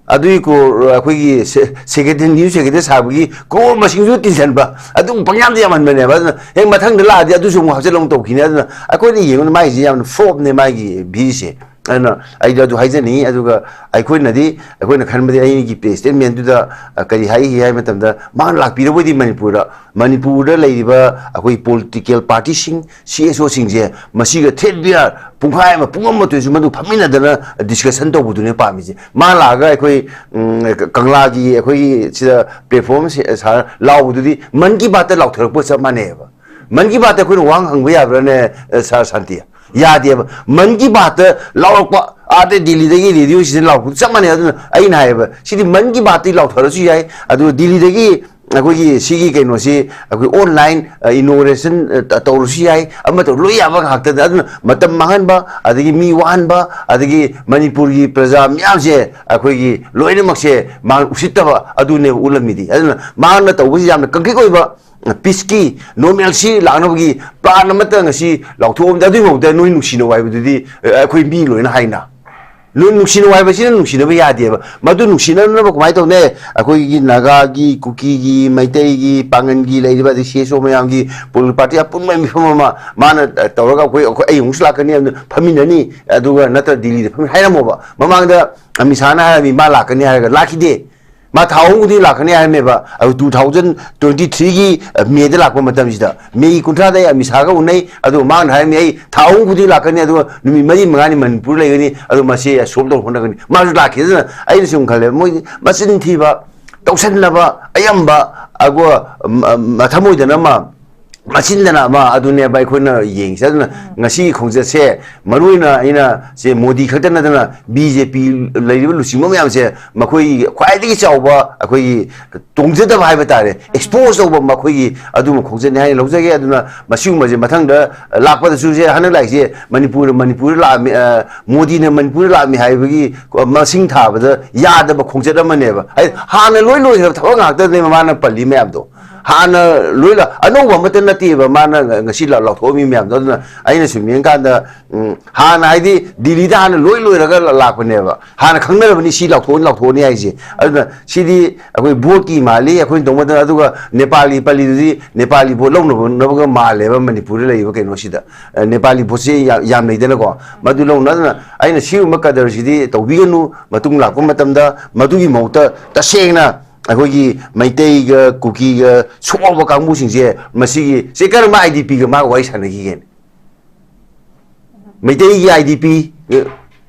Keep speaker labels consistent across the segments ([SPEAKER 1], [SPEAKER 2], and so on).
[SPEAKER 1] adui ko akoi secretary new secretary sabugi ko masing ju tin ba adu pangyam de yaman mane ba he mathang de la de adu su mu hajlong to khine adu akoi ni yeng mai ji yam form ne mai gi bi se ana ai da du haijani aduga akoi na di akoi na khan ba ai gi statement du da kari hai matam da man lak pi ro di manipur da lai ba akoi political party sing CSO sing je masi ga thet bia pungphai ma pungam ma tu su madu phamina da discussion to bu du ne pa mi je ma la ga akoi kangla gi akoi sida platform sa law du di man ki baat law thor po sa mane ba man ki baat akoi wang hang ba ya bra ne sa santi ya de man ki baat law pa ade Delhi de gi radio si law sa mane ai na ba si man ki baat law thor su yai adu Delhi de gi akoi sigi kai no si akoi online innovation tawrusi ai ama to loi aba hakta da matam mahan ba adagi mi wan ba adagi manipur gi praja myam se akoi gi loina makse ma usita ba adune ulamidi aduna ma na tawbi yam kanki koi ba piski normal si lana gi plan amata ngasi lauthom da du mo da noi nuksino wai bu di akoi mi loina haina nuksino wai ba sin nuksino ba ya de ba madu nuksino na ba kumai to ne akoi gi naga gi kuki gi maitai gi pangan gi lai ba di seso mayam gi pol party apun mai mi phama mana tawraga koi ai musla kani phaminani aduga nata Delhi de phami haira mo ba mamang da amisana ha mi ma la kani ha ga laki de ma thawung di la kani ha me ba 2023 gi me de la ko matam sida me kuntra da amisa ga unai adu ma na ha me ai thawung di la kani adu numi mari mangani manpur lai gani adu ma se sob do hona gani ma la ki da ai sum khale mo masin thi ba tausan la ba ayamba ago mathamoi da na ma machinda ma adune bai khona yeng sadna ngasi khongja se maruina ina se modi khatana dana BJP leiribu lusimo myam se makoi khwai digi chawba akoi tongje da bai batare expose over makoi adu khongje ne hai lojage aduna masiu maje mathang da lakpa da su se hanak lai se manipur la modi ne manipur la mi hai bagi masing tha ba da ya da khongje da mane ba hana loi thawang ngak da ne ma na palli me abdo hana loila anong ba matan nati ba mana ngasi la tho mi myam da aina sumien kan da hana ai Delhi da hana loi raga lakpa ne ba hana khangna ba ni si tho ni ai ji aduna si di akoi vote ki mali akoi dong da aduga Nepali pali di Nepali vote long no ba male ba Manipur lai ba kaino si da Nepali vote se yam nei da ko madu long na aina si ma kadar si di tawbi ganu matung lakpa matam da madu gi mauta tasengna akoi maitai ga kuki ga soba kangbu singje masigi se kar ma IDP ga ma wai sanagi gen maitai gi IDP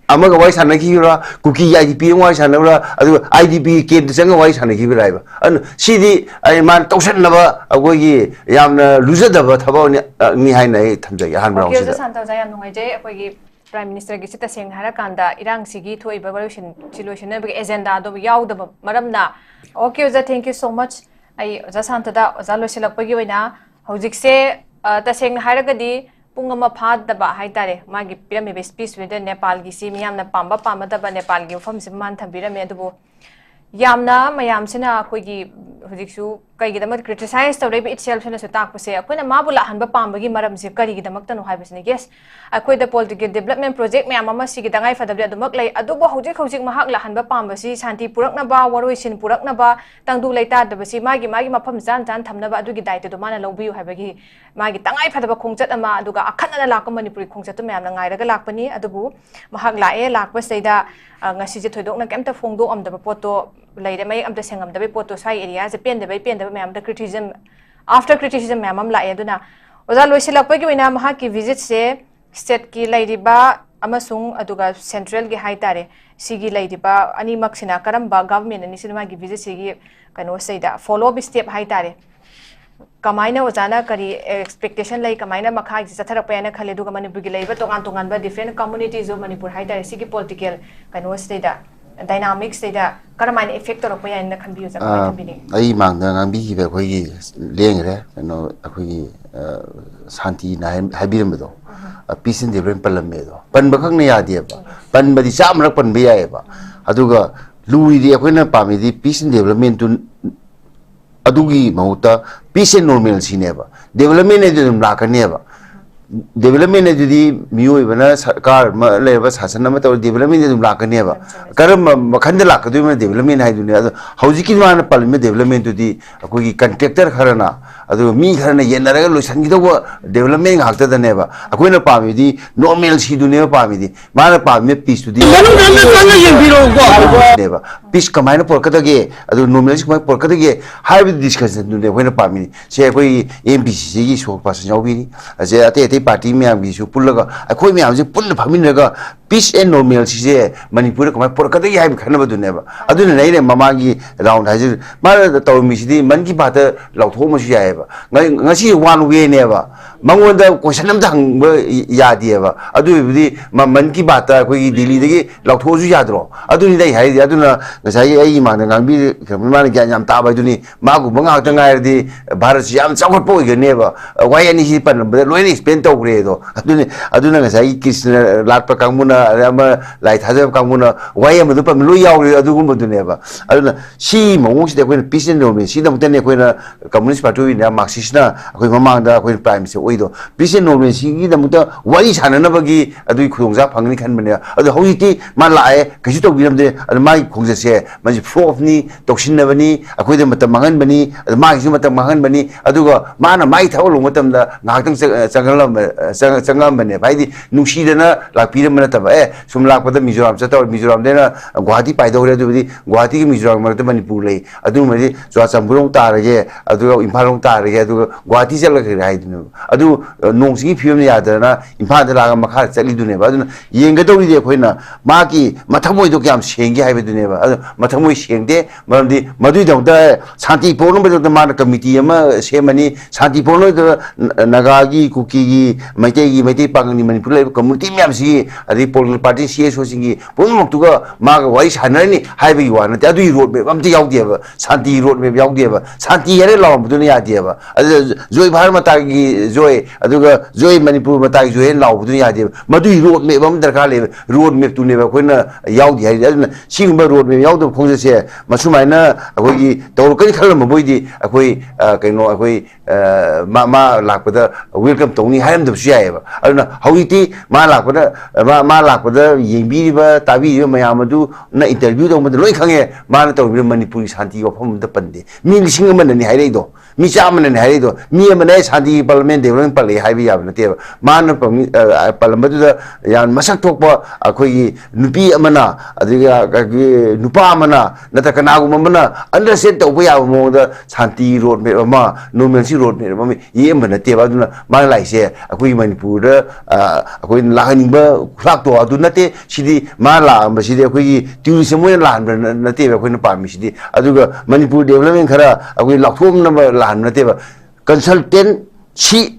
[SPEAKER 1] ama ga wai sanagi ra kuki IDP wai sanara adu IDP ke sanga wai sanagi rai ba an sidi ai man tausan na ba akoi gi yamna luzada ba thaba ni hai nai thamjai han ra
[SPEAKER 2] sida santa ja yam ngai je akoi gi Prime Minister gi sita seng hara kanda irang sigi thoi ba solution na agenda do yaw da maram na okay Oza, thank you so much ai Oza Santa da Oza losilak pagi waina hojik se ta seng hara gadi pungama phad da ba hai tare magi pyramid speech with Nepal gi si miyam na pamba da ba Nepal gi fam sim man thambira me dubo yamna mayam sina koi gi hojik su kai gi damat criticize tawre be itself na su tak pase akoina mabula hanba pamba gi maram se kari gi damak tanu haibes ne yes akoi da political development project me ama si gi dangai fadab adumak lay adubo hojik mahak la hanba pamba si santi purak na ba waroi sin purak na ba tangdu laita da si magi mafam jan thamna ba adu gi daite do mana lobiu haibagi magi tangai fadaba khongjat ama aduga akhan na lakam manipuri khongjat to mayam na ngai raga lakpani adubu mahak lae lakpa seida ngasi je thoidok na kemta phongdo amda poto laide mai amta sengam da be poto sai area je pen da mayam da criticism after criticism mayam am lae aduna Oza loisilak pagi waina mahak ki visit se state ki lairiba amasung aduga central gi haitare sigi lairiba ani maksina karamba government ani sinema gi visit sigi kano seida follow up step haitare kamaina ozana kari expectation lai kamaina makha gi satharak payana khale duga manipur gi laiba tongan ba different communities of manipur haitare sigi political kano seida dynamics seida karamai effect tor paya na khambi uza khambi
[SPEAKER 1] ai mangda ngambi gi ba khoi gi lengre kano akhui santi na habiram do peace and development palam do pan bakhang ne yadi ba pan badi chamrak pan be ya ba aduga lui di akoina pami di peace and development tu adugi mauta peace and normalcy ne ba development ne dum la ka ne ba development edudi miyo ibana sarkar leba sasan ma taw development edum lakane ba karam makhande lakadu ma development hai dunia ado hauji ki mana palme development dudi akoi contractor kharana ado mi kharana yenara ga loisan gi do development hakta dane ba akoi na pami di normal si dunia pami di mana pami peace dudi deba peace kamaina porkata ge ado normal si kamai porkata ge hai bi discussion dunia akoi na pami se akoi MPC gi so pas jawi ase ate party myam gi su pullaga akoi myam je pull phaminaga peace and normal si je manipur kamai porkata gi hai khana badune ba aduna nei ne mama gi round hai ma taw mi si man gi ba ta lau tho ma su ya ba ngasi one way ne ba mangon da question am dang ba ya di ba adu bi man gi ba ta koi delhi de lau tho su ya dro aduni dai hai aduna ngasai ai ma ngang bi ma ne gyam ta ba duni ma gu bang ta ngai di bharat si am chawat po ge ne ba wai ani si pan ba loi ni explain to gre do aduna ngasai krishna lat pa kangmuna ama lai thaja kangmuna wai am du pa loi yaw re adu gum du ne ba aduna si mong si de koi peace and normal si da mutane koi na communist party na marxist na koi mamang da koi prime se oido peace and normal si gi da muta wai sana na ba gi adu khudong ja phangni khan bane adu hoi ti ma lae kaji to biram de adu mai khongja se ma ji flow of ni toxin na bani akoi de mata mangan bani adu ma gi mata mangan bani adu ga ma na mai thaw lu matam da ngak tang changam bane bai di nungsi da na la piram na ta ba sum lak pa da mizoram cha ta mizoram de na guwahati pai do re du di guwahati gi mizoram ma ta manipur le adu ma di jwa chamburong ta re ge adu imphalong ta re ge adu guwahati chal la rai du adu nongsi gi phim ya da na imphal da la ga makha chali du ne ba adu yeng ga do ri de khoi na ma ki mathamoi do kyam seng gi hai ba du ne ba adu mathamoi seng de maram di madui dong da shanti polong ba da ma na committee ama semani shanti polong da naga gi kuki gi maitei pang ni manipur le community myam si adi political party CSO singi pon mok tu ga ma ga wai sanar ni hai ba gi wa na ta du road me am ti yaw de ba shanti road me yaw de ba shanti yare law bu du ya de ba adu joy bhar mata gi joy adu ga joy manipur mata gi joy law bu du ya de madu road me bam dar ka le road me tu ne ba khoi na yaw di hai adu sing ba road me yaw do khong se masumai na akoi gi tawr kai khal ma boi di akoi kaino akoi ma lakpada welcome tongni haim da su ya ba aduna hawiti ma lakpada ma lakpada yengbi ba tabi mayam adu na interview do ma loi khange ma na tawbi manipuri shanti go phom da pande mi lising man ni hai do mi cha man ni hai do mi ma na shanti parliament development pal hai bi ya na te ma na parliament da yan masak thok ba akoi nupi amana adiga nupa amana nata kana gu mamana understand to ba ya mo da shanti road me ma normal si road me ma ye ma na te ba duna ma lai se akoi manipur da akoi la haning ba khak to adu na te sidi ma la ba sidi akoi tourism mo la na te ba akoi na pa mi sidi aduga manipur development khara akoi lakhom na la na te ba consultant si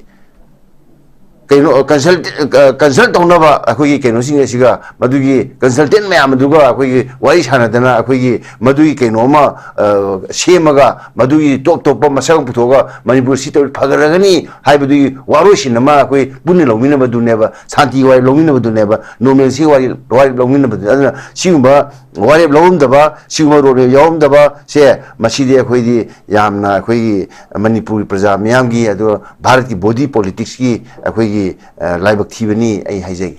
[SPEAKER 1] kaino consult tong na ba akoi kaino sing siga madugi consultant me amaduga akoi wai sana dana akoi madugi kaino ma semaga madugi top top masang putoga manipur si to phagaragani hai badui waro sin ma akoi bunni lomina badune ba santi wai lomina badune ba normal si wai lomina badune sigumba wai lom da ba siguma ro yom da ba se masidi akoi di yamna akoi manipur praja myam gi adu bharat ki body politics ki akoi laibak thibani ai haijai.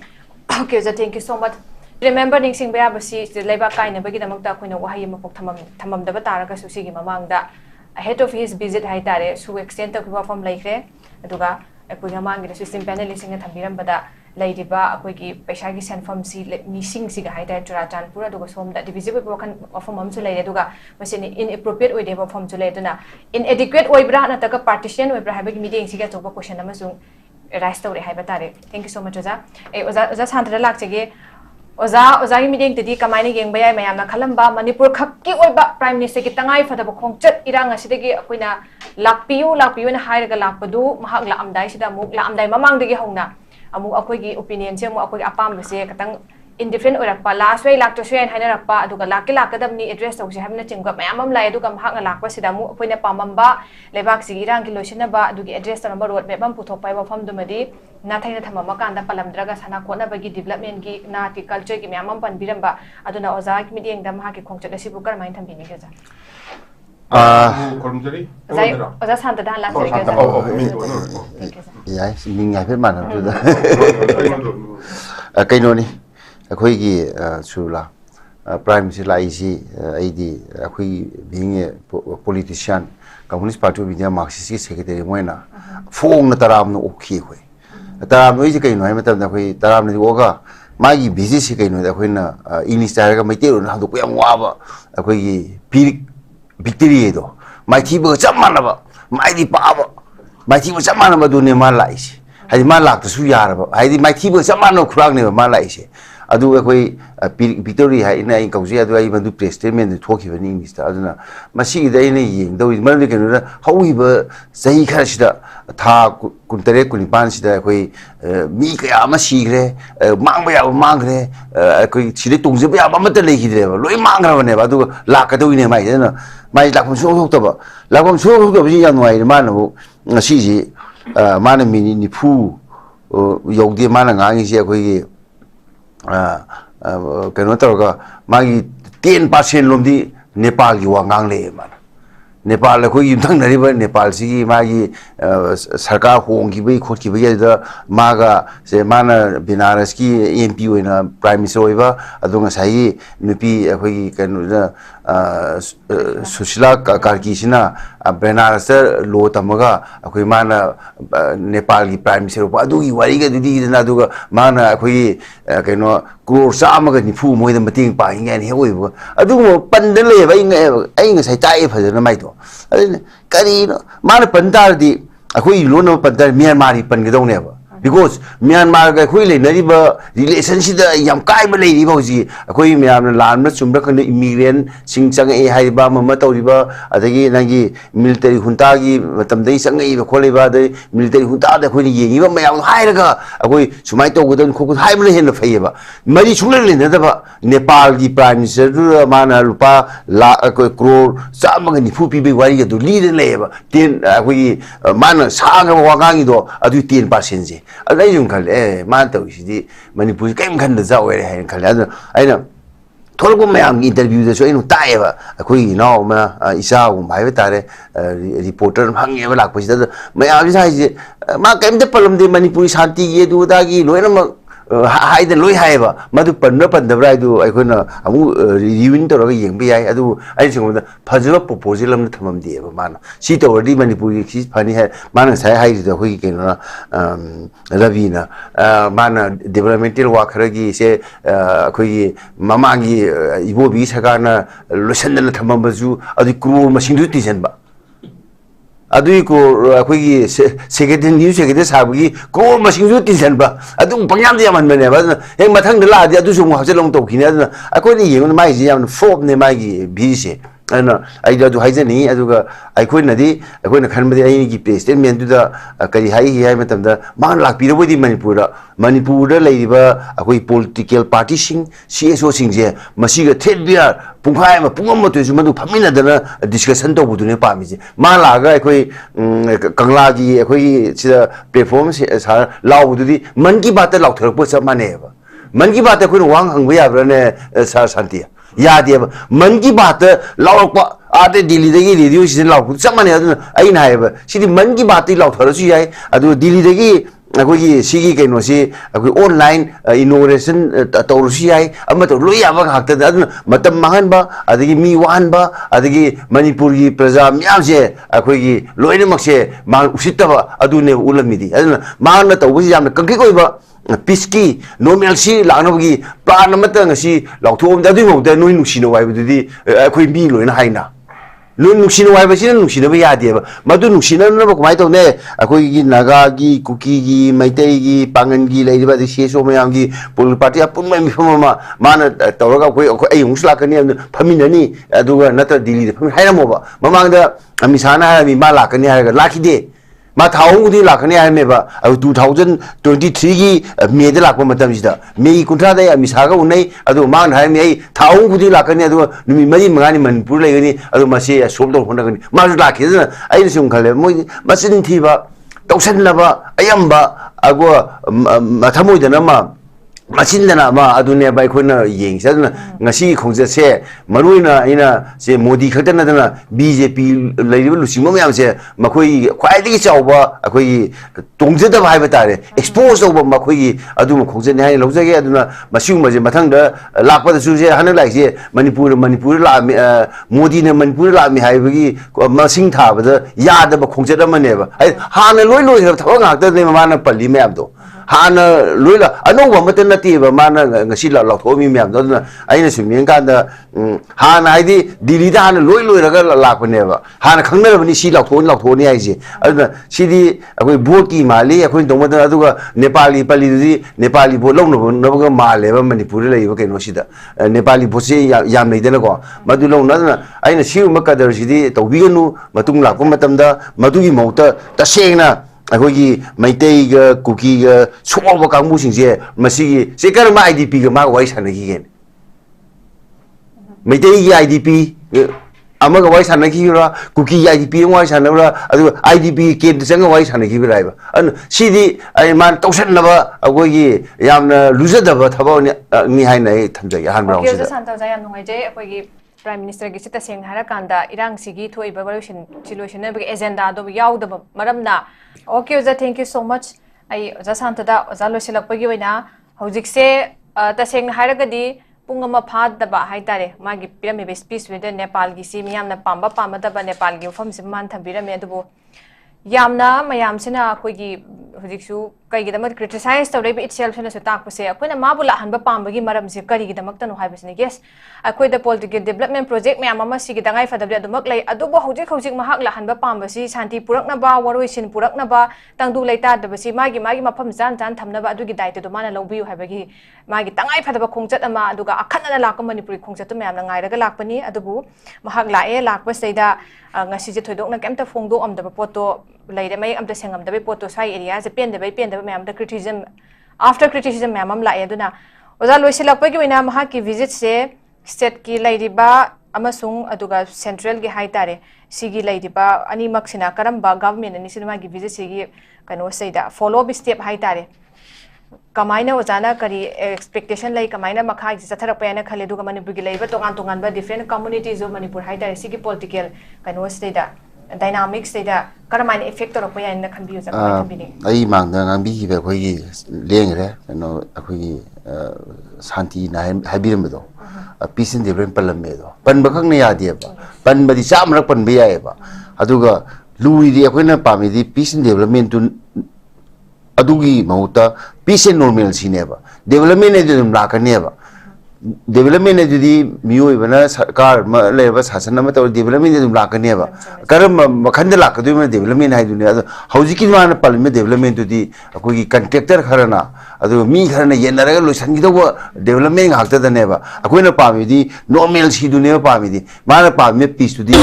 [SPEAKER 2] Okay, thank you so much. Remember ningsing ba basi laibak kai na bagi damak ta koina wahai mapok thamam da batara ka susi gi mamang da ahead of his visit hai tare su extend ta kwa form laikre aduga akoi mamang gi system panel lising thambiram bada lairiba akoi gi paisa gi senfam si mising si ga hai tare churachan pura aduga som da divisible broken form am su laire aduga masini inappropriate oi de form su laire duna inadequate oi bra na ta ka partition oi bra ha bagi meeting si ga choba question amasung rise to hai batare. Thank you so much oza oza santra lak chege oza gi meeting tedi kamaini geng bayai mayam na khalamba manipur khakki oiba prime minister ki tangai fadaba khongchat irang asidegi akoina lakpiu na hairaga lakpadu mahak la amdai sida muk la amdai mamang degi hongna amu akoi gi opinion se mu akoi apam se katang indifferent oirakpa last way lak to swen haina rakpa aduga lakki lakadam ni address tawse habna chingba mayam am lai aduga mahak na lakpa sida mu akoina pamamba lebak si irang ki lochina ba adugi address number road map am puthok pai wafam dumadi na thaina thamama kanda palamdraga sana kona bagi development gi na ti culture gi mayam am pan biramba aduna oza ki meeting da mahak ki khongchat asibu karmain thambini ge ja
[SPEAKER 3] 걸음절이
[SPEAKER 2] 어자 산다다 라스리
[SPEAKER 3] 산다.
[SPEAKER 1] 야이 민gai phết mà cái nô ni khôi gì chú là prime minister lại gì ấy đi khôi being a politician communist party of India Marxist secretary mới na phong na taram na okay khôi taram nói gì cái nói mà tao khôi taram này oga mai gì busy cái nói khôi na English ta cái mấy tiêu nó học được cái ngoa ba khôi gì victory đó mai thi bữa chấm mà ba mai đi pa ba mai thi bữa chấm mà ba du ne ma lại gì hay mà lạc từ suy ra ba hay mai thi bữa chấm mà nó khurang này mà lại gì adu khôi victory hay này câu gì adu ai mà du statement thu khi bên English ta adu na mà sĩ đây này gì đâu mà cái nó hậu hi bữa giây khai sĩ đó tha kun tere kun pan sĩ đó khôi mi cái mà sĩ cái mang cái khôi sĩ đấy tung gì bây giờ mà tên lấy gì đấy lối mang ra này ba adu lạc cái đâu này mày thế nào mày lạc không xuống không tập lạc không xuống không tập gì như ngoài mà nó sĩ gì mà nó mình ni phu dùng đi mà nó ngang gì khôi cái nó tao có mày tiền bát sen luôn đi Nepal gì hoàng ngang lệ mà Nepal là khối im thằng này vậy Nepal gì mày सरकार होंगी भी खुद की भी ये mà cái से माना Benares की MP हुई ना Prime Minister हुई बा अदोंग सही नुपी khối cái nó Sushila Karki ना Benares लो तमगा khối माना Nepal की Prime Minister हुआ अदोगी वारी के दूधी ना अदोगा माना khối cái nó crore sama cái nifu moi dam bating pa inga ni hoi bu adu mo pandan le ba inga ai nga sai tai pha na mai to kari no mana pandar di akhui lo no pandar Myanmar ri pan ga dong ne ba because Myanmar ga khoi le na ri ba relationship da yam kai ba le ri ba ji akhui Myanmar lan na chum ra kan immigrant sing chang e hai ba ma to ri ba adagi na gi military junta gi matam dai sang ei ba khole ba dai military junta da khoi ni yengi ba ma yang hai ra ga akhui sumai to godon khu hai ma le hen phai ba mari chung le na da ba Nepal gi prime minister ma na lupa la crore sa ma ni phu pi bi wari ga du li de le ba tin akhui ma na sa ga wa ga gi do adu 10% ji adai jung khal ma to si di Manipur kai khan da za we hai khal adu ai na thol ko mayam interview da so inu tai ba akhui no ma isa u mai ba tare reporter hang ye ba lak pa si da mayam ji sai ji ma kai de palam de Manipur shanti ye du da gi loi na ma hai da loi hai ba ma du pan da brai du ai khoi na amu reviewing to ra ga yeng bi ai adu ai sing da phajwa proposal am na thamam de ba ma na si to ri Manipur ki phani hai ma na sai hai da khoi ke na ravi na ma na developmental work ra gi se khoi mama gi ibo bi saka na losan na thamam ba ju adu crore masing du ti jan ba adui ko khoi secretary news secretary sabugi ko masing ju tin san ba adu pangyam de man ne ba he mathang de la de adu su ha long to khine adu akoi ni yeng mai ji yam form ne mai gi bi se ana ai da du hai jani adu ga ai khoi na di akoi na khan ba ai gi statement du da kari hai matam da man lak pi ro di Manipur da lai ba akoi political party sing CSO sing je masi ga thet bia punghai ma pungam ma tu su ma du phamina da na discussion to bu du ne pa mi je ma la ga akoi kangla gi akoi sida platform sa law du di man ki baat law thar po sa ma ne ba man ki baat akoi wang hang ba ya bra ne sa shanti ya de ba man ki baat law pa ade Delhi de gi radio si law sa ma ne ai na ba si di man ki baat law thar su yai adu Delhi de gi akoi sigi kai no si akoi online inauguration to si ai amma to loi ya ba hak ta adu matam mahan ba adagi mi wan ba adagi Manipur gi praja myam se akoi gi loi na mak se ma usita ba adu ne ulami di adu ma na to bu yam kan ki koi ba peace ki normal si la na gi plan ma ta ngasi law thom da du mo da noi nu si no wai bu di akoi mi loi na hai na nun nuksi no wai ba sin nuksi no ba ya de ba madu nuksi na ba ko mai to ne akoi gi naga gi kuki gi maitai gi pangan gi lai ba de seso mayam gi pol party apun mai mi phama ma na to ga koi ai ung sla ka ni phami na ni adu ga na ta Delhi de phami hai na mo ba mamang da amisana ha mi ma la ka ni ha ga la ki de ma thau di la ka ni ha me ba 2023 gi me de la ko matam ji da me kuntra da amisa ga unai adu ma na ha me ai thau di la ka ni adu mi mari mangani Manipur lai ni adu ma se sob do hona ga ni ma la ki da ai sum khale mo ma sin thi ba tausan la ba ayam ba ago ma thamoi da na ma Machinda ma adune by Kuna Ying, Nasi Kongse, Maruna ina say Modi Katana, BJP, Lady Lucimum say, Makui, quietly over, Akui, Tongzeta Hibatare, exposed over Makui, Adum Kongse, Lozagi, Aduna, Masuma, Matanga, Lapa the Suze, Hana like Manipur, Modi, Manipur, Mihavi, Masing Tab, the Yard of Kongzeta Maneva. Hana Lulu have Tonga, the name of Mana Palimabdo. Hana Lula, I know one maternity, Mana, Gashila, Lokomi, Mamdona, I assume Yankanda Hana ID, Dilida, Lulu, Lapaneva, Hana Kamera, she locked one lock Tony Izi. She did a Burki Mali, according to what other Nepali Pali, Nepali Bolon, Noga Male, Manipura, okay, no shida, Nepali Posse, Yamli Delago, Madulo, Nana, I assume Makadar City, Tobiganu, Matungla, Matamda, Madui Mota, Tashena. Akogi Maitei cookie swallow kamusing Masi Sekar IDP ma wise and again. Maitei IDP Amaga wise and Akira, cookie IDP wise and IDP came to send a wise and a give driver. And see I man Toshan Lava Agogi Yamna Luzadava Tabon Nihana
[SPEAKER 2] Tanzania. Prime Minister gi sita seng hara kanda irang sigi thoi evaluation solution na agenda do yaw da maramna okay oza thank you so much ai oza santa da oza losilak pagi oina hojik se ta seng hara gadi punga ma phad da ba hai tare magi pyramid speech with Nepal gi si miyam na pamba da ba Nepal gi form sim man thambira me dubo yamna mayam sina koi gi hojik su kai gi da mat criticize to rebe itself na sutak pase akuna mabula hanba pamba gi maram se kari gi da mak tanu haibasne yes akoi da political development project me amama sigi dangai fadable adumak lay adubo hojik mahak la hanba pamba si shanti purakna ba waroisin purakna ba tangdu laita da basi magi mafam jan thamna ba adugi daite do mana lobbiu haibagi magi tangai fadaba khongchat ama aduga akhanna lakam manipuri khongchat me amna ngai raga lakpani adubu mahak lae lakpa seida ngasi je thoidok na kemta phongdo amda poto laide mai amta sengam da poto sai area je pen da me amda criticism after criticism me amam lae aduna oza loisilakpa gi wina mahak ki visit se state ki laidiba amasung aduga central gi haitare sigi laidiba ani maksina karamba government ani sinema gi visit sigi kano seida follow up step haitare kamaina ozana kari expectation lai kamaina makha gi satharak payana khale duga manipur gi laiba tongan ba different communities of manipur haitare sigi political kano seida dynamics seida karamaina effect tor payana khambiu ja khambi
[SPEAKER 1] ai mangda ngambi gi be khoi gi lengre kano akhoi Santi na habiramdo peace and development palamedo pan bakang na yadieba pan badi samrak pan biyaeba aduga lui di akoina pamidi peace and development tu adugi mahuta peace and normalcy neba development ne dum lakaneba development ne di miyo ibana sarkar leba sasana ma to development ne dum lakaneba karam makhanda lakadu ma development hai dunia hauji mana palme development tu di akoi contractor kharana adu mi kharana yenaraga loisan gi do development hakta da neba akoi na pami di normal si dunia pami di mana pami peace tu di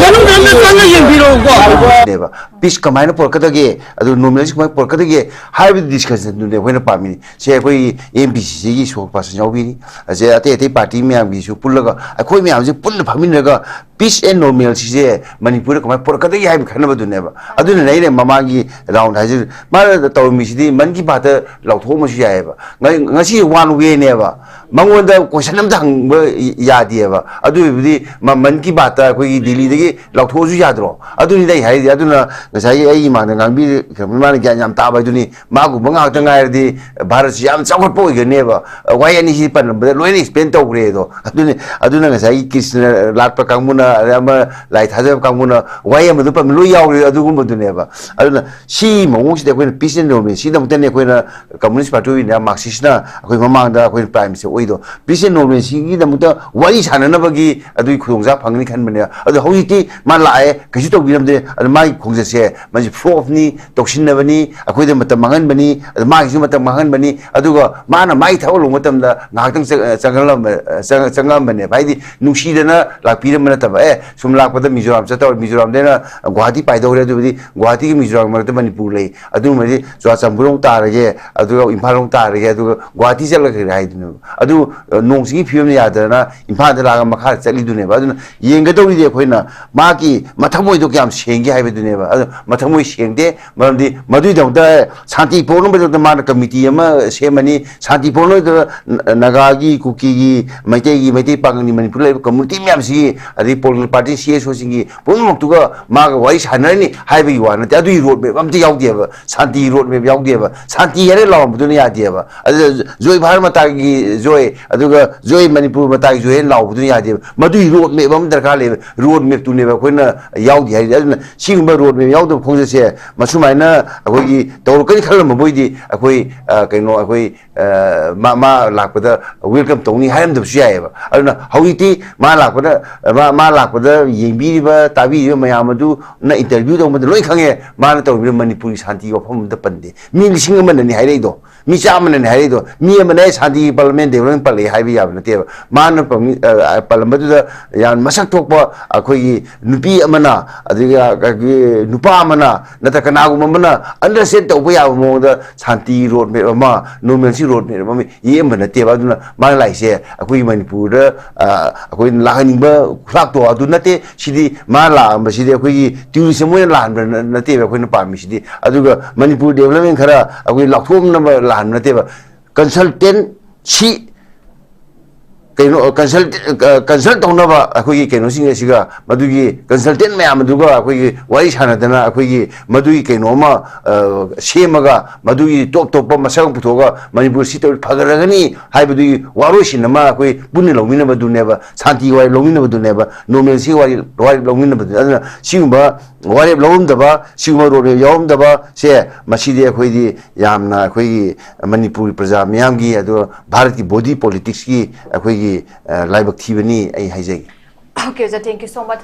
[SPEAKER 1] neba peace kamaina porkata ge adu normal si kamai porkata ge hybrid discussion dunia akoi na pami se akoi MPC gi so pas yawi ase ate party me am gi su pullaga akoi me am ji pull phaminaga peace and normalcy je manipur kamai porkata ge hai khana ba dunia ba adu nei ne mama gi round hai ma taw mi si di man gi ba ta lautho ma si ya ngasi one way neba mangonda question am dang yadieba adu bi man ki bata koi Delhi dagi lautho ju yadro adu ni dai hai aduna ngasai ai ma ngang bi ma na gyam ta ba duni ma gu banga ta ngai di bharat si am chawat po ge neba wai ani si pan loi ni explain to gre do aduna ngasai Krishna latpa kangmuna ama lai thajab kangmuna wai am du pam loi yaw adu gum du neba aduna si mong si de koi peace and no me si da mutane koi na communist party na marxist na koi mamang da koi prime se oido peace and no si gi da muta wai sana na bagi adu khongja phangni khan bane adu hoyi ti ma lae kaji to biram de adu mai khongja se ma ji flow of ni toxin na bani akoi de mata mangan bani adu ma gi mata mangan bani adu ga ma na mai thawlo matam da ngak tang changam bane bai di nungsi da na la piram na ta ए सुम लापदा मिजोराम चतौर मिजोराम देना गुवाहाटी पाइदौरे अदुबदी गुवाहाटी की मिजोराम मरते मणिपुर ले अदुमदि चुआचामपुरों तारगे अदुगा इम्फालों तारगे अदुगा गुवाहाटी चलगे हाइदुने अदु नोंसिंगी film यादना Imphal लागा मखा चलिदुनेबा अदुना येंगदौरिदे अखोइना माकी मथमोइदो क्याम सेंगे हाइबदुनेबा अदु मथमोइ सेंगदे मरमदि मदुइदौदा शांति पोनबदो माना कमिटी अमा सेमनी शांति पोनबदो नगागी कुकीगी मैते पागनी मणिपुर ले कम्युनिटी म्यामसी अदि पोलिटिकल पार्टी सीएसओ सिंगी पुनमक्तुगा मागा वाइ सानरनी हाइबगी वा नते अदुइ रोड मेप अमते याउदेबा शांति रोड मेप याउदेबा शांति हेरे लावबदुने यादेबा अदु जोय भारत मतागी जोय अदुगा जोय मणिपुर मतागी जोय लावबदुने यादेबा मदुइ रोड मेप अम दरकार ले रोड मेप तुनेबा कोइना याउदि हाइ अदुना सिगुंबा रोड मेप याउदो खोंजसे मसुमाइना अखोगी तौरकनि खलम बोइदि अखोई कइनो अखोई मा लापदा वेलकम तौनी हायमदबसु यायबा अदुना हौइति मा लापदा येंबिरिबा ताबिरिबा मयाम अदु ना इंटरव्यू दौमद लोइ खंगे माना तौबिर मणिपुरी शांति वफम द पंदे मी लिसिंग मननि हाइरेदो मी चामननि हाइरेदो मी मनai शांति पार्लियामेंट डेवलपमेंट पले हाइबि याब नतेबा माना पार्लियामेंट यान मसक थोकपा अखोई नुपी अमना अदिगा नुपा अमना नता कनागुम अमना अंडरस्टैंड तौबा याब मोद शांति रोड में अमा नोर्मलसी रोड में ममी ये मनतेबा अदुना मा लाइसे अखोई मणिपुर अखोई लाहनिबा खुलाक्तो अदु नते सिदि मा लाम सिदि अखोई टूरिस्ट मोय लाहन नतेबा अखोई पामी सिदि अदुगा मणिपुर डेवलपमेंट खरा अखोई लाखोम नंबर लाहन नतेबा कंसल्टेंट सी कहीं कंसल्ट तौनबा अखोई कहीं सिंह सिगा मदुगी कंसल्टेंट मैम दुगा अखोई वारी सानदना अखोई मदुगी कइनोमा सेमगा मदुगी टॉप टॉप मसक पुथोगा मणिपुर सिट फगरगनी हाइबदुगी वारोसिनमा अखोई पुन्ने लौमिनबा दुनेबा शांति वारी लौमिनबा दुनेबा नोर्मल सी वारी लौमिनबा दुनेबा सिगुंबा वारी लौमदबा सिगुंबा रोड यावमदबा से मसीदे अखोईदी यामना अखोई मणिपुर प्रजा मियामगी अदो भारत की बॉडी पॉलिटिक्स की अखोई लाइबक थीबनी आई हाइजेगी
[SPEAKER 2] Okay, thank you so much.